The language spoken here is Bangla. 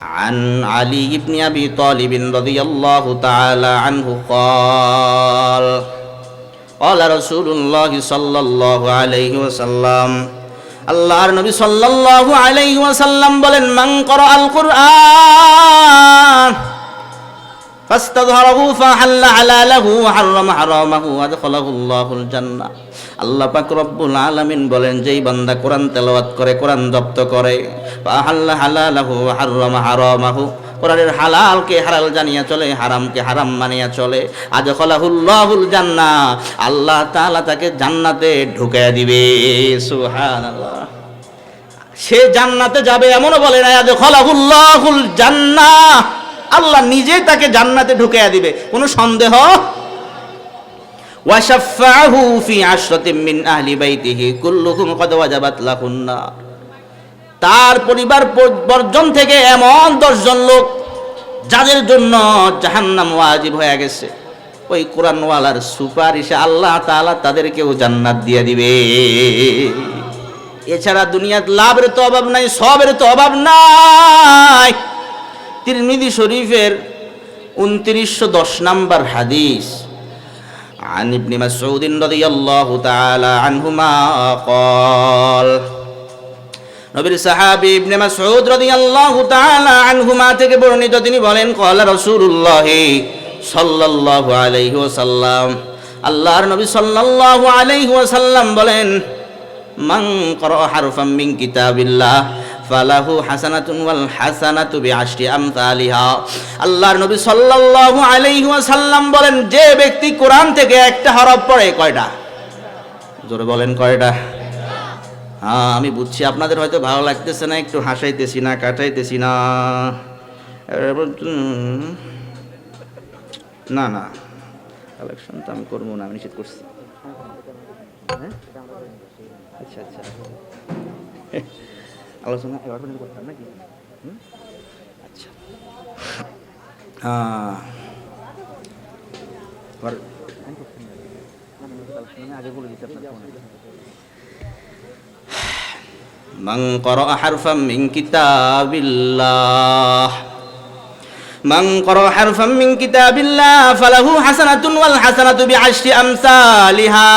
عن علي بن أبي طالب رضي الله تعالى عنه قال قال رسول الله صلى الله عليه وسلم আল্লাহর নবী সাল্লাল্লাহু আলাইহি ওয়াসাল্লাম বলেন মান ক্বারাআল কুরআন ফাস্তাযহারাহু ফাহাল্লা হালালাহু ওয়া হাররামা হারামাহু ওয়া আদখালাহু আল্লাহুল জান্নাহ। আল্লাহ পাক রব্বুল আলামিন বলেন যেই বান্দা কোরআন তেলাওয়াত করে, কোরআন জব্দ করে, ফাহাল্লা হালালাহু ওয়া হাররামা হারামাহু, কোরআনের হালালকে হালাল জানিয়া চলে, হারামকে হারাম মানিয়া চলে, আদখালাহুল্লাহুল জান্নাহ, আল্লাহ তাআলা তাকে জান্নাতে ঢুকাইয়া দিবে। সুবহানাল্লাহ। সে জান্নাতে যাবে এমনও বলে না, আদখালাহুল্লাহুল জান্নাহ, আল্লাহ নিজেই তাকে জান্নাতে ঢুকাইয়া দিবে, কোনো সন্দেহ। ওয়া শাফাআহু ফি আশরাতিন মিন আহলি বাইতিহি কুল্লুহুম ক্বাদ ওয়াজাবাত লাহুন নার, তার পরিবার বর্জন থেকে এমন 10 জন লোক যাদের জন্য জাহান্নাম ওয়াজিব হয়ে গেছে, ওই কোরআনওয়ালার সুপারিশে আল্লাহ তাআলা তাদেরকেও জান্নাত দিয়ে দিবে। এছাড়া দুনিয়ার লাভের তো অভাব নাই, সবের তো অভাব নাই। তিরমিজি শরীফের 2910 নম্বর হাদিস, عن ابن مسعود رضي الله تعالى عنهما قال, নবীর সাহাবী ইবনে মাসউদ রাদিয়াল্লাহু তাআলা আনহুমা থেকে বর্ণিত, তিনি বলেন ক্বালা রাসূলুল্লাহ সাল্লাল্লাহু আলাইহি ওয়াসাল্লাম, আল্লাহর নবী সাল্লাল্লাহু আলাইহি ওয়াসাল্লাম বলেন মান ক্বারা হারফাম মিন কিতাবিল্লাহ ফালাহু হাসানাতুন ওয়াল হাসানাতু বিআশরি আমসালিহা। আল্লাহর নবী সাল্লাল্লাহু আলাইহি ওয়াসাল্লাম বলেন যে ব্যক্তি কোরআন থেকে একটা হরফ পড়ে, কয়টা? জোরে বলেন কয়টা? হ্যাঁ, আমি বুঝছি আপনাদের হয়তো ভালো লাগতেছে না, একটু হাসাইতেছি না, কাটাইতেছি না। না না, কালেকশন তো আমি করবো না, আমি নিষেধ করছি। আচ্ছা আচ্ছা, আলোচনা এবার করতাম নাকি? আচ্ছা, আগে বলে দিতে আপনার من قرأ حرفا من كتاب الله من قرأ حرفا من كتاب الله فله حسنة والحسنة بعشر أمثالها